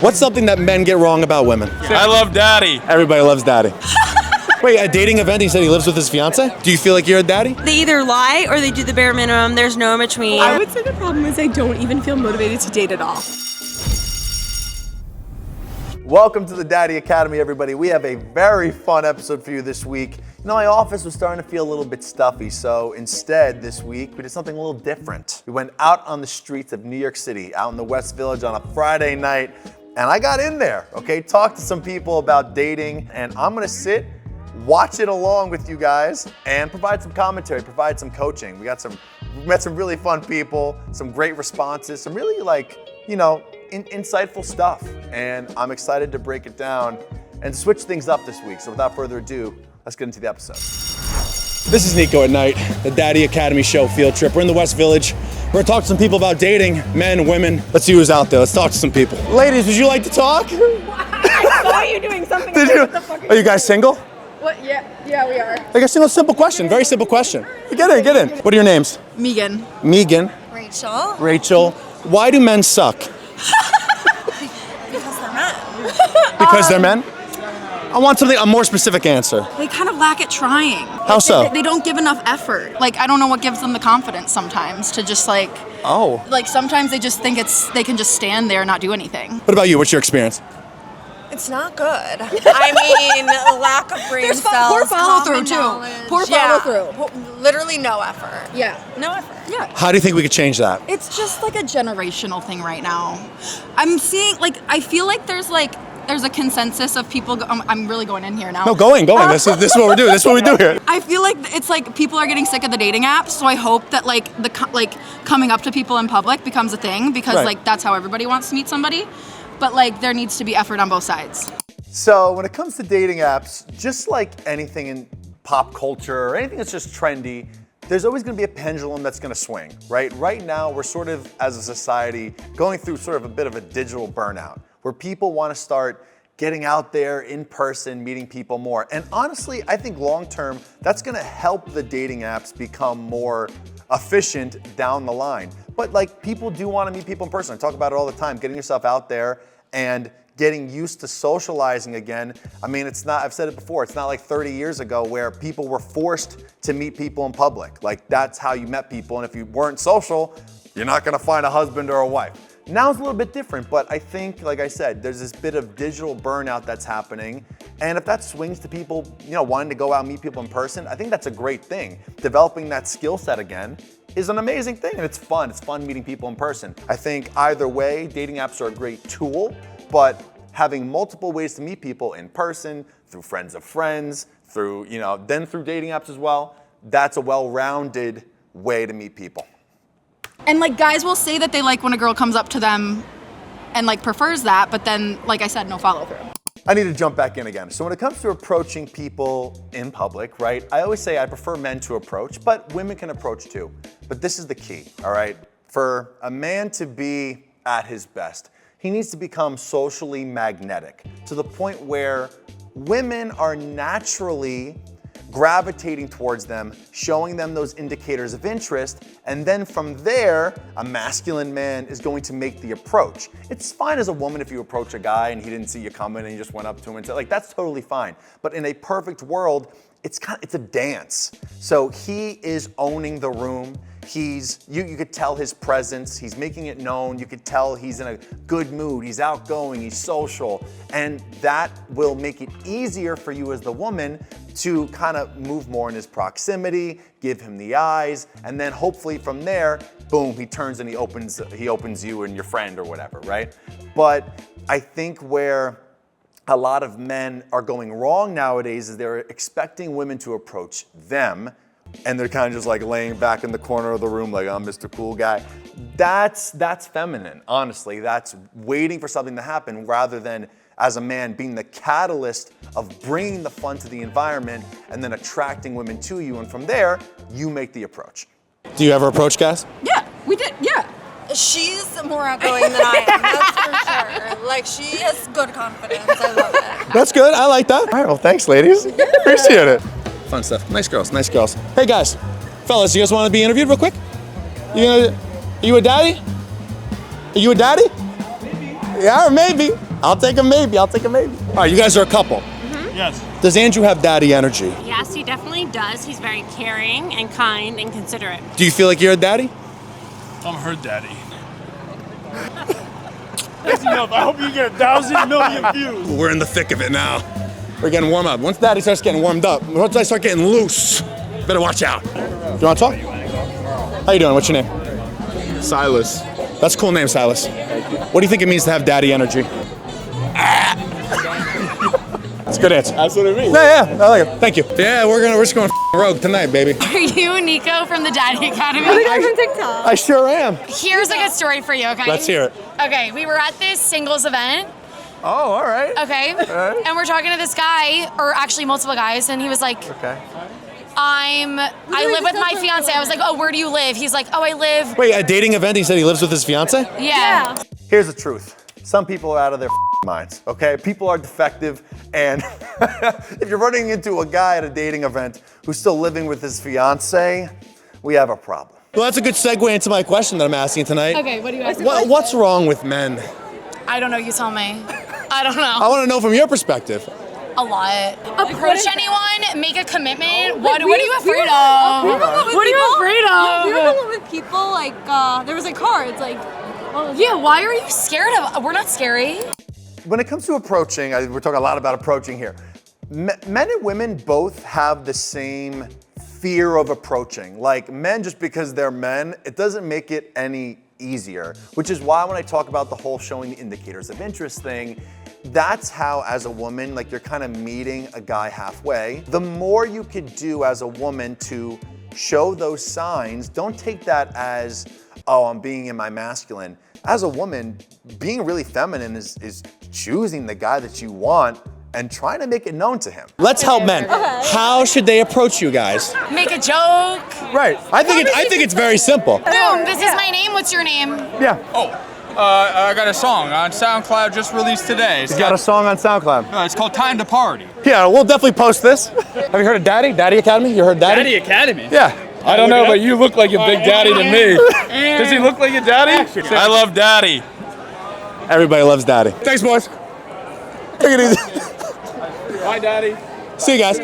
What's something that men get wrong about women? I love daddy. Everybody loves daddy. Wait, at a dating event, he said he lives with his fiance? Do you feel like you're a daddy? They either lie or they do the bare minimum. There's no in between. I would say the problem is I don't even feel motivated to date at all. Welcome to the Daddy Academy, everybody. We have a very fun episode for you this week. You know, my office was starting to feel a little bit stuffy, so instead this week we did something a little different. We went out on the streets of New York City, out in the West Village on a Friday night, and I got in there, okay? Talked to some people about dating, and I'm gonna sit, watch it along with you guys, and provide some commentary, provide some coaching. We met some really fun people, some great responses, some really insightful stuff. And I'm excited to break it down and switch things up this week. So without further ado, let's get into the episode. This is Nico at Night, the Daddy Academy show field trip. We're in the West Village. We're gonna talk to some people about dating, men, women. Let's see who's out there. Let's talk to some people. Ladies, would you like to talk? I saw you doing something. Did you? Are you guys single? What? Yeah, we are. Like a simple question, very simple question. Get in. What are your names? Megan. Megan. Rachel. Rachel. Why do men suck? Because they're men. Because they're men? I want a more specific answer. They kind of lack at trying. How so? They don't give enough effort. Like, I don't know what gives them the confidence sometimes to just like sometimes they just think they can just stand there and not do anything. What about you? What's your experience? It's not good. I mean, lack of brain cells. Poor follow through too. Poor follow through. Literally no effort. Yeah. No effort. Yeah. How do you think we could change that? It's just like a generational thing right now. I'm seeing I feel like there's a consensus of people. I'm really going in here now. No, going. This is what we're doing. This is what we do here. I feel like it's like people are getting sick of the dating apps, so I hope that coming up to people in public becomes a thing because that's how everybody wants to meet somebody. But there needs to be effort on both sides. So when it comes to dating apps, just like anything in pop culture or anything that's just trendy, there's always gonna be a pendulum that's gonna swing, right? Right now, we're sort of, as a society, going through sort of a bit of a digital burnout, where people wanna start getting out there in person, meeting people more. And honestly, I think long-term, that's gonna help the dating apps become more efficient down the line. But people do wanna meet people in person. I talk about it all the time, getting yourself out there and getting used to socializing again. I mean, I've said it before, it's not like 30 years ago where people were forced to meet people in public. That's how you met people, and if you weren't social, you're not gonna find a husband or a wife. Now it's a little bit different, but I think, like I said, there's this bit of digital burnout that's happening, and if that swings to people, wanting to go out and meet people in person, I think that's a great thing. Developing that skill set again is an amazing thing, and it's fun. It's fun meeting people in person. I think either way, dating apps are a great tool, but having multiple ways to meet people in person, through friends of friends, through dating apps as well, that's a well-rounded way to meet people. And guys will say that they like when a girl comes up to them and prefers that, but then, like I said, no follow through. I need to jump back in again. So when it comes to approaching people in public, right, I always say I prefer men to approach, but women can approach too. But this is the key, all right? For a man to be at his best, he needs to become socially magnetic to the point where women are naturally gravitating towards them, showing them those indicators of interest, and then from there, a masculine man is going to make the approach. It's fine as a woman if you approach a guy and he didn't see you coming and you just went up to him and said, that's totally fine. But in a perfect world, it's a dance. So he is owning the room. You could tell his presence, he's making it known, you could tell he's in a good mood, he's outgoing, he's social, and that will make it easier for you as the woman to kind of move more in his proximity, give him the eyes, and then hopefully from there, boom, he turns and he opens you and your friend or whatever, right? But I think where a lot of men are going wrong nowadays is they're expecting women to approach them, and they're kind of just laying back in the corner of the room like, I'm Mr. Cool Guy. That's feminine, honestly. That's waiting for something to happen rather than, as a man, being the catalyst of bringing the fun to the environment and then attracting women to you. And from there, you make the approach. Do you ever approach guys? Yeah, we did, yeah. She's more outgoing than I am, that's for sure. She has good confidence. I love it. That's good. I like that. All right, well, thanks, ladies. Appreciate it. Fun stuff. Nice girls. Hey, guys. Fellas, you guys want to be interviewed real quick? Are you a daddy? Are you a daddy? Maybe. Yeah, or maybe. I'll take a maybe. All right, you guys are a couple. Yes. Does Andrew have daddy energy? Yes, he definitely does. He's very caring and kind and considerate. Do you feel like you're a daddy? I'm her daddy. That's enough. I hope you get 1,000 million views. We're in the thick of it now. We're getting warm up. Once daddy starts getting warmed up, once I start getting loose, better watch out. You want to talk? How you doing? What's your name? Silas. That's a cool name, Silas. What do you think it means to have daddy energy? That's a good answer. That's what it means. Yeah, I like it. Thank you. Yeah, we're just going rogue tonight, baby. Are you Nico from the Daddy Academy? from TikTok. I sure am. Here's a good story for you, okay? Let's hear it. Okay, we were at this singles event. Oh, all right. Okay. And we're talking to this guy, or actually multiple guys, and he was like, Okay. I live with my fiance. I was like, oh, where do you live? He's like, oh, I live. Wait, a dating event, he said he lives with his fiance? Yeah. Here's the truth. Some people are out of their minds, okay? People are defective, and if you're running into a guy at a dating event who's still living with his fiance, we have a problem. Well, that's a good segue into my question that I'm asking tonight. Okay, what do you ask? What's wrong with men? I don't know, you tell me. I don't know. I want to know from your perspective. A lot. Approach anyone, make a commitment. What are you afraid of? What are you afraid of? We were with people, like, there was cards, like, Yeah, why are you scared of? We're not scary. When it comes to approaching, we're talking a lot about approaching here. Men and women both have the same fear of approaching. Like men, just because they're men, it doesn't make it any easier, which is why when I talk about the whole showing the indicators of interest thing, that's how as a woman, like you're kind of meeting a guy halfway. The more you could do as a woman to show those signs, don't take that as, oh, I'm being in my masculine. As a woman, being really feminine is choosing the guy that you want and trying to make it known to him. Let's help men. How should they approach you guys? Make a joke. Right. I think it's very simple. Boom, this is my name. What's your name? Yeah. I got a song on SoundCloud just released today. He's got a song on SoundCloud. It's called Time to Party. Yeah, we'll definitely post this. Have you heard of Daddy? Daddy Academy? You heard Daddy? Daddy Academy? Yeah. I don't know, but you look like a big daddy to me. Does he look like a daddy? I love daddy. Everybody loves Daddy. Thanks, boys. Take it easy. Bye, daddy. See you guys.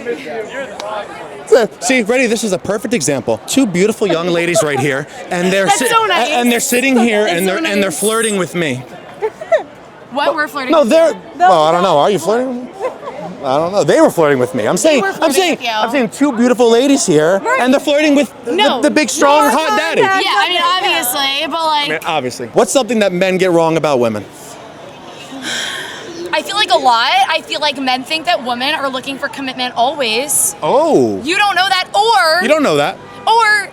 See, ready? This is a perfect example. Two beautiful young ladies right here, and they're so nice. and they're sitting here and they're flirting with me. What? We're flirting. No, well, I don't know. Are you flirting? I don't know. They were flirting with me. I'm saying two beautiful ladies here, and they're flirting with the big, strong, hot daddy. Yeah, I mean, obviously, but like. Obviously. What's something that men get wrong about women? I feel like a lot. I feel like men think that women are looking for commitment always. Oh. You don't know that, or. You don't know that. Or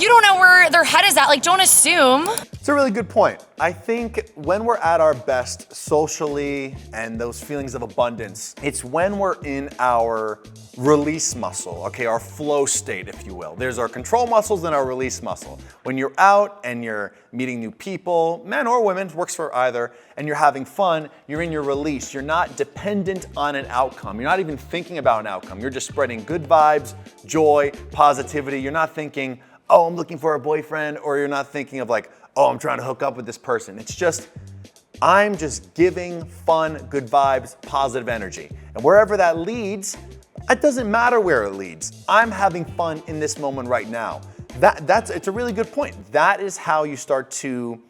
you don't know where their head is at. Like, don't assume. It's a really good point. I think when we're at our best socially and those feelings of abundance, it's when we're in our release muscle, okay, our flow state, if you will. There's our control muscles and our release muscle. When you're out and you're meeting new people, men or women, works for either, and you're having fun, you're in your release. You're not dependent on an outcome. You're not even thinking about an outcome. You're just spreading good vibes, joy, positivity. You're not thinking, oh, I'm looking for a boyfriend, or you're not thinking of like, oh, I'm trying to hook up with this person. It's just, I'm just giving fun, good vibes, positive energy. And wherever that leads, it doesn't matter where it leads. I'm having fun in this moment right now. It's a really good point. That is how you start to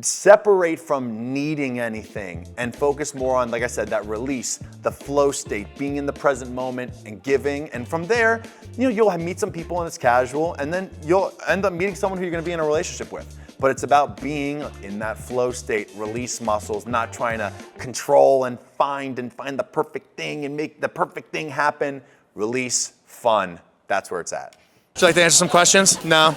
separate from needing anything and focus more on, like I said, that release, the flow state, being in the present moment and giving. And from there, you'll meet some people and it's casual, and then you'll end up meeting someone who you're gonna be in a relationship with. But it's about being in that flow state, release muscles, not trying to control and find the perfect thing and make the perfect thing happen. Release, fun, that's where it's at. Would you like to answer some questions? No.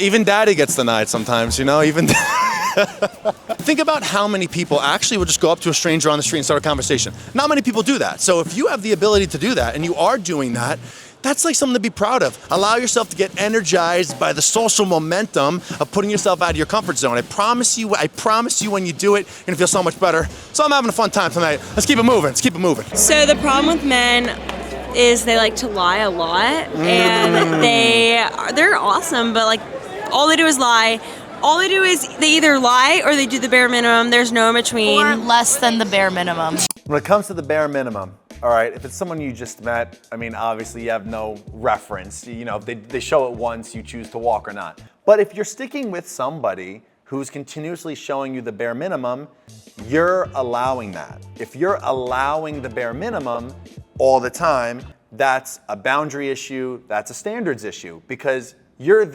Even Daddy gets denied sometimes, even. Think about how many people actually will just go up to a stranger on the street and start a conversation. Not many people do that. So if you have the ability to do that and you are doing that, that's like something to be proud of. Allow yourself to get energized by the social momentum of putting yourself out of your comfort zone. I promise you when you do it, you're gonna feel so much better. So I'm having a fun time tonight. Let's keep it moving, So the problem with men is they like to lie a lot, and they're awesome, but like all they do is lie. all they do is they either lie or they do the bare minimum. There's no in between. Or less than the bare minimum. When it comes to the bare minimum, all right, if it's someone you just met, I mean, obviously you have no reference. You know, they show it once, you choose to walk or not. But if you're sticking with somebody who's continuously showing you the bare minimum, you're allowing that. If you're allowing the bare minimum all the time, that's a boundary issue, that's a standards issue, because you're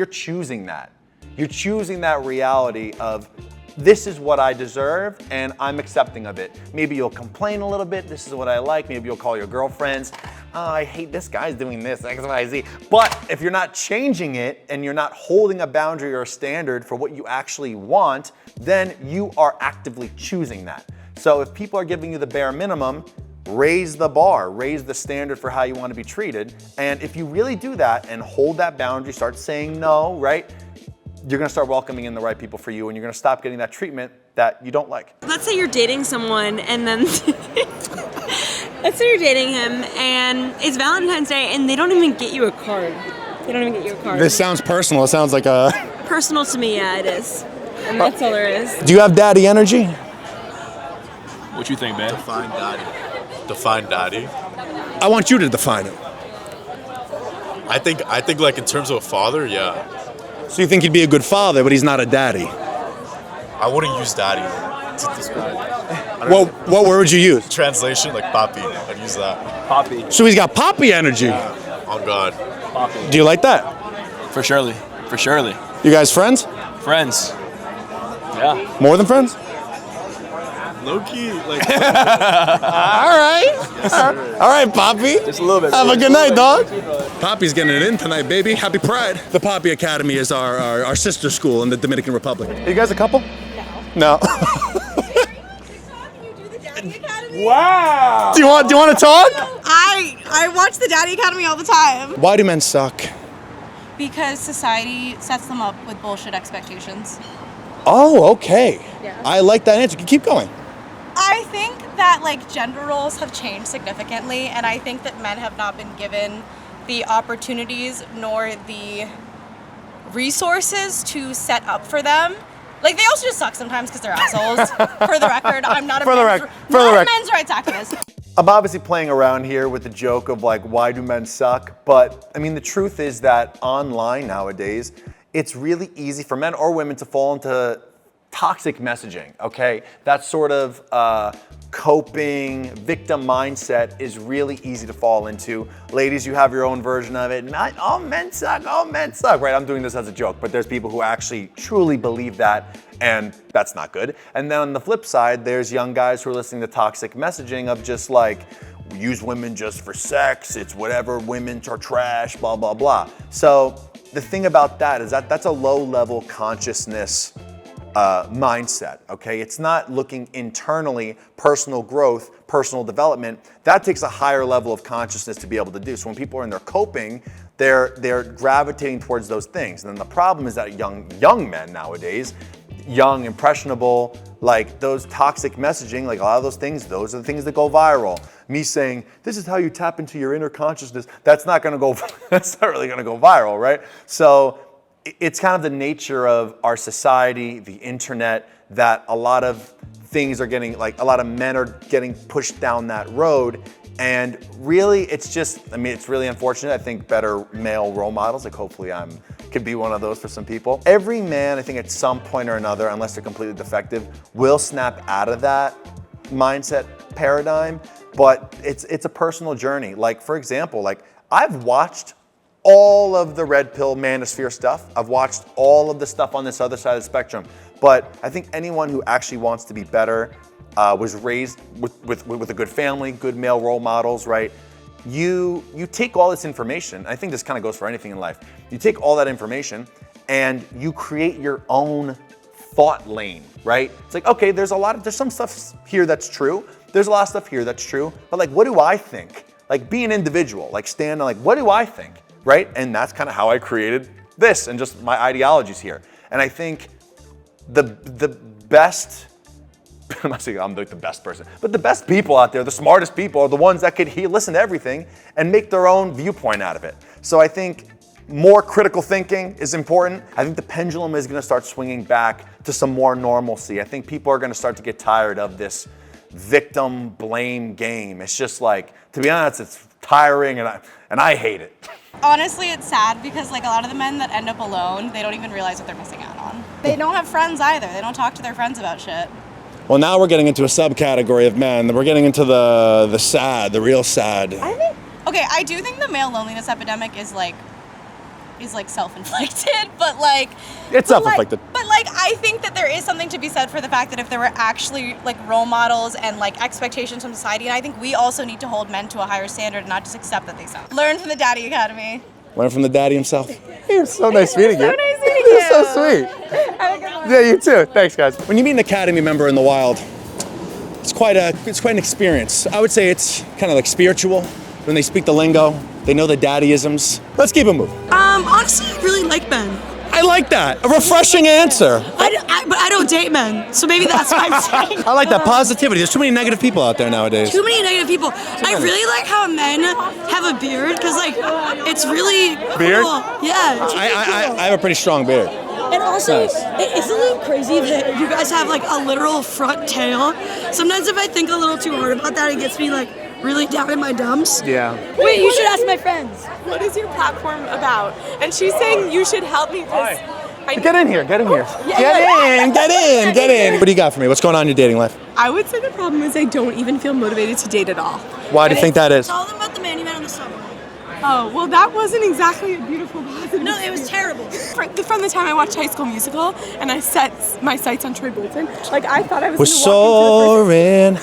choosing that. You're choosing that reality of, this is what I deserve and I'm accepting of it. Maybe you'll complain a little bit, this is what I like. Maybe you'll call your girlfriends, oh, I hate this guy's doing this, X, Y, Z. But if you're not changing it and you're not holding a boundary or a standard for what you actually want, then you are actively choosing that. So if people are giving you the bare minimum, raise the bar, raise the standard for how you want to be treated. And if you really do that and hold that boundary, start saying no, right? You're gonna start welcoming in the right people for you, and you're gonna stop getting that treatment that you don't like. Let's say you're dating someone and then let's say you're dating him and it's Valentine's Day and they don't even get you a card. They don't even get you a card. This sounds personal. It sounds like a... Personal to me, yeah, it is. And that's all there is. Do you have daddy energy? What you think, man? Define daddy. Define daddy. I want you to define it. I think like in terms of a father, yeah. So you think he'd be a good father, but he's not a daddy? I wouldn't use daddy to describe. What word would you use? Translation, like papi. I'd use that. Poppy. So he's got poppy energy. Yeah. On God. Poppy. Do you like that? For surely. For surely. You guys friends? Friends. Yeah. More than friends? Low key, like. All right. Yes, All right, Poppy. Just a little bit. Have a good night, dog. Poppy's getting it in tonight, baby. Happy Pride. The Poppy Academy is our sister school in the Dominican Republic. Are you guys a couple? No. Wow. Do you want to talk? I watch the Daddy Academy all the time. Why do men suck? Because society sets them up with bullshit expectations. Oh, okay. Yeah. I like that answer. Keep going. I think that like gender roles have changed significantly, and I think that men have not been given the opportunities nor the resources to set up for them. Like, they also just suck sometimes because they're assholes. For the record, I'm not a men's rights activist. I'm obviously playing around here with the joke of like, why do men suck? But I mean, the truth is that online nowadays, it's really easy for men or women to fall into toxic messaging, okay? That sort of coping, victim mindset is really easy to fall into. Ladies, you have your own version of it. Not all men suck, right? I'm doing this as a joke, but there's people who actually truly believe that, and that's not good. And then on the flip side, there's young guys who are listening to toxic messaging of just like, use women just for sex, it's whatever, women are trash, blah, blah, blah. So the thing about that is that that's a low-level consciousness mindset, okay? It's not looking internally, personal growth, personal development. That takes a higher level of consciousness to be able to do. So when people are in their coping, they're gravitating towards those things. And then the problem is that young men nowadays, young, impressionable, like those toxic messaging, like a lot of those are the things that go viral. Me saying, this is how you tap into your inner consciousness, that's not really gonna go viral, right? So it's kind of the nature of our society, the internet, that a lot of things are getting, like a lot of men are getting pushed down that road. And really, it's just, I mean, it's really unfortunate. I think better male role models, like hopefully could be one of those for some people. Every man, I think at some point or another, unless they're completely defective, will snap out of that mindset paradigm. But it's a personal journey. Like, for example, like I've watched all of the red pill manosphere stuff. I've watched all of the stuff on this other side of the spectrum. But I think anyone who actually wants to be better, was raised with a good family, good male role models, right? You take all this information, I think this kind of goes for anything in life. You take all that information and you create your own thought lane, right? It's like, okay, there's some stuff here that's true. There's a lot of stuff here that's true, but like, what do I think? Like, be an individual, like stand on like, what do I think? Right? And that's kind of how I created this and just my ideologies here. And I think the best, I'm not saying I'm like the best person, but the best people out there, the smartest people are the ones that could listen to everything and make their own viewpoint out of it. So I think more critical thinking is important. I think the pendulum is gonna start swinging back to some more normalcy. I think people are gonna start to get tired of this victim blame game. It's just like, to be honest, it's tiring and I hate it. Honestly, it's sad because like a lot of the men that end up alone, they don't even realize what they're missing out on. They don't have friends either. They don't talk to their friends about shit. Well, now we're getting into a subcategory of men. We're getting into the sad, the real sad. Okay, I do think the male loneliness epidemic is like self-inflicted, but like It's self-inflicted. But like I think that there is something to be said for the fact that if there were actually like role models and like expectations from society, and I think we also need to hold men to a higher standard and not just accept that they suck. Learn from the Daddy Academy. Learn from the daddy himself. It was so nice meeting you. So nice meeting you. You're so sweet. Yeah, you too. Thanks, guys. When you meet an Academy member in the wild, it's quite an experience. I would say it's kind of like spiritual. When they speak the lingo, they know the daddyisms. Let's keep it moving. Honestly, I really like men. I like that. A refreshing answer. But I don't date men, so maybe that's why I'm saying. I like that positivity. There's too many negative people out there nowadays. Too many negative people. I really like how men have a beard, because like, it's really Beard? cool. Yeah. I have a pretty strong beard. And also, it's a little crazy that you guys have like a literal front tail. Sometimes if I think a little too hard about that, it gets me like really down in my dumps. Yeah. Wait, you should ask my friends. What is your platform about? And she's saying you should help me because Get in here. Get in here. Get in. What do you got for me? What's going on in your dating life? I would say the problem is I don't even feel motivated to date at all. Why do you think that is? Tell them about the man you met on the subway. Oh, well, that wasn't exactly a beautiful positive. No, it was terrible. From the time I watched High School Musical and I set my sights on Troy Bolton, like I thought I was We're soaring.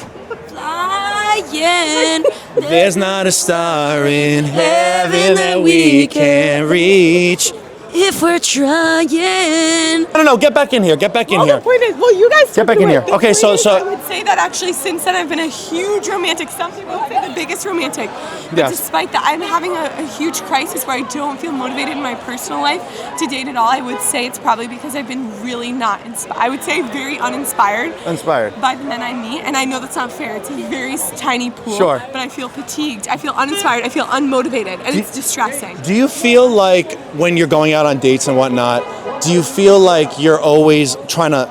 Flying. There's not a star in heaven that we can't reach. If we're trying. No, get back in here. Get back in here. The point is, well, you guys Get back in here. Okay, so I would say that actually since then I've been a huge romantic. Some people would say the biggest romantic. But Yes. despite that, I'm having a huge crisis where I don't feel motivated in my personal life to date at all. I would say it's probably because I've been really not inspired. I would say very uninspired. Inspired. By the men I meet, and I know that's not fair. It's a very tiny pool. Sure. But I feel fatigued. I feel uninspired. I feel unmotivated, and it's distressing. Do you feel like when you're going out on dates and whatnot, do you feel like you're always trying to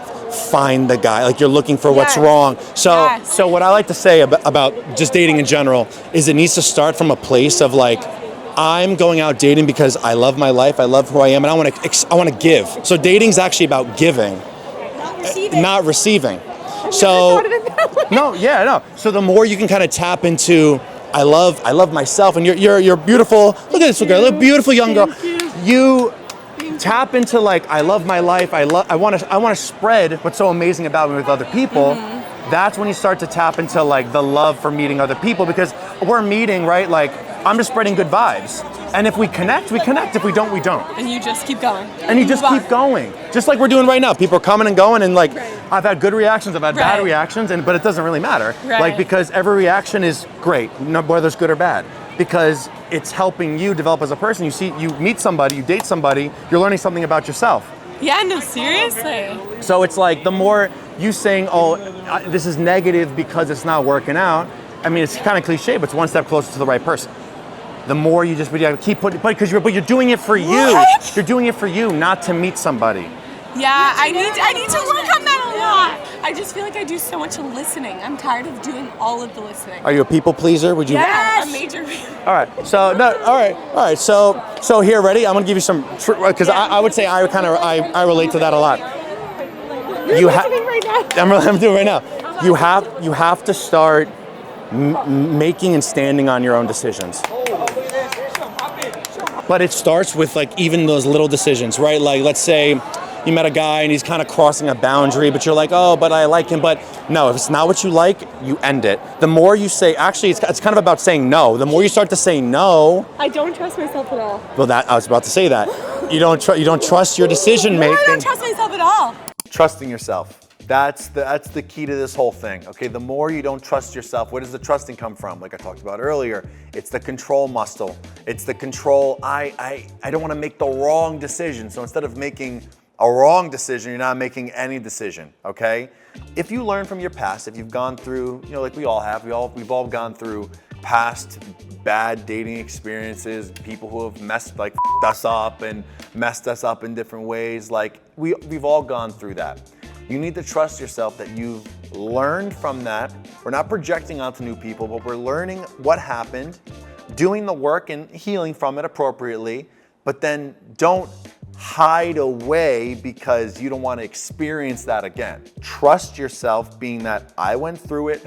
find the guy, like you're looking for what's wrong? So what I like to say about just dating in general is it needs to start from a place of like, I'm going out dating because I love my life, I love who I am, and I want to give. So dating's actually about giving, not receiving. So no. So the more you can kind of tap into, I love myself, and you're beautiful. Look at this girl, look, beautiful young girl. You tap into like, I love my life. I want to spread what's so amazing about me with other people. That's when you start to tap into like the love for meeting other people, because we're meeting, right? Like I'm just spreading good vibes. And if we connect, we connect. If we don't, we don't. And you just keep going. And you just keep going. Just like we're doing right now. People are coming and going, and like I've had good reactions, I've had bad reactions, but it doesn't really matter. Like because every reaction is great, whether it's good or bad. Because it's helping you develop as a person. You meet somebody, you date somebody, you're learning something about yourself. Yeah, no, seriously. So it's like the more you saying, oh, this is negative because it's not working out. I mean, it's kind of cliche, but it's one step closer to the right person. The more you just keep putting, but you're doing it for you. What? You're doing it for you, not to meet somebody. Yeah, I need to work on that a lot. I just feel like I do so much listening. I'm tired of doing all of the listening. Are you a people pleaser? Would you? Yeah, a major. All right. So no. All right. So here, ready? I'm gonna give you some, because I would say I relate to that a lot. You're listening right now. I'm doing it right now. You have to start making and standing on your own decisions. But it starts with like even those little decisions, right? Like let's say you met a guy and he's kind of crossing a boundary, but you're like, oh, but I like him. But no, if it's not what you like, you end it. The more you say, actually, it's kind of about saying no. The more you start to say no. I don't trust myself at all. Well, I was about to say that. You don't trust your decision making. I don't trust myself at all. Trusting yourself. That's the key to this whole thing. Okay, the more you don't trust yourself, where does the trusting come from? Like I talked about earlier, it's the control muscle. It's the control, I don't want to make the wrong decision. So instead of making a wrong decision, you're not making any decision, okay? If you learn from your past, if you've gone through, like we all have, we've all gone through past bad dating experiences, people who have messed us up and messed us up in different ways. Like we've all gone through that. You need to trust yourself that you've learned from that. We're not projecting onto new people, but we're learning what happened, doing the work and healing from it appropriately, but then don't hide away because you don't want to experience that again. Trust yourself, being that I went through it.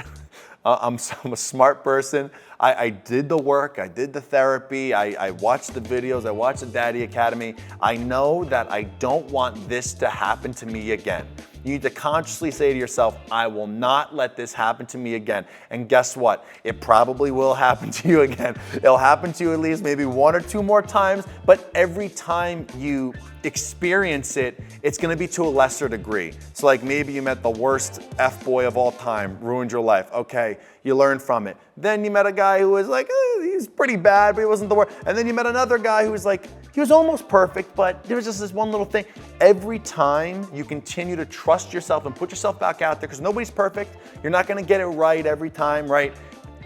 I'm a smart person. I did the work, I did the therapy, I watched the videos, I watched the Daddy Academy. I know that I don't want this to happen to me again. You need to consciously say to yourself, I will not let this happen to me again. And guess what? It probably will happen to you again. It'll happen to you at least maybe 1 or 2 more times, but every time you experience it, it's gonna be to a lesser degree. So like maybe you met the worst F-boy of all time, ruined your life. Okay, you learned from it. Then you met a guy who was like, he was pretty bad, but he wasn't the worst. And then you met another guy who was like, he was almost perfect, but there was just this one little thing. Every time you continue to trust yourself and put yourself back out there, because nobody's perfect, you're not gonna get it right every time, right?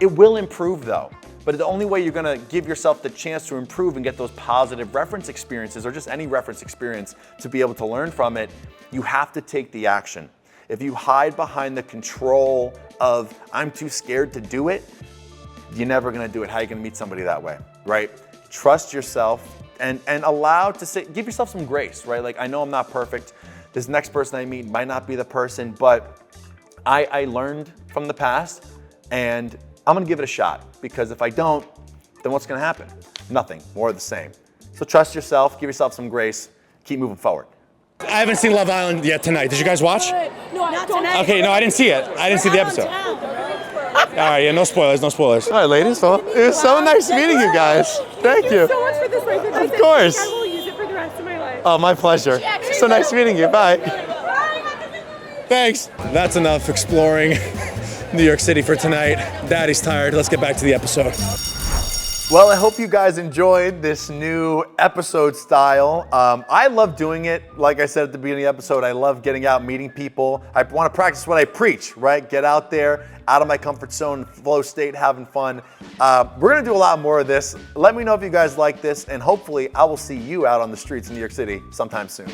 It will improve though. But the only way you're gonna give yourself the chance to improve and get those positive reference experiences, or just any reference experience to be able to learn from it, you have to take the action. If you hide behind the control of, I'm too scared to do it, you're never gonna do it. How are you gonna meet somebody that way, right? Trust yourself and allow to say, give yourself some grace, right? Like, I know I'm not perfect. This next person I meet might not be the person, but I learned from the past and I'm gonna give it a shot, because if I don't, then what's gonna happen? Nothing, more of the same. So trust yourself, give yourself some grace, keep moving forward. I haven't seen Love Island yet tonight. Did you guys watch? No, not tonight. Okay, no, I didn't see it. I didn't see the episode. All right, yeah, no spoilers, no spoilers. All right, ladies, well, it was so nice meeting you guys. Thank you. So much for this life advice. Of course. I will use it for the rest of my life. Oh, my pleasure. So nice meeting you, bye. Thanks. That's enough exploring New York City for tonight. Daddy's tired. Let's get back to the episode. Well, I hope you guys enjoyed this new episode style. I love doing it. Like I said at the beginning of the episode, I love getting out, meeting people. I want to practice what I preach, right? Get out there, out of my comfort zone, flow state, having fun. We're going to do a lot more of this. Let me know if you guys like this, and hopefully I will see you out on the streets in New York City sometime soon.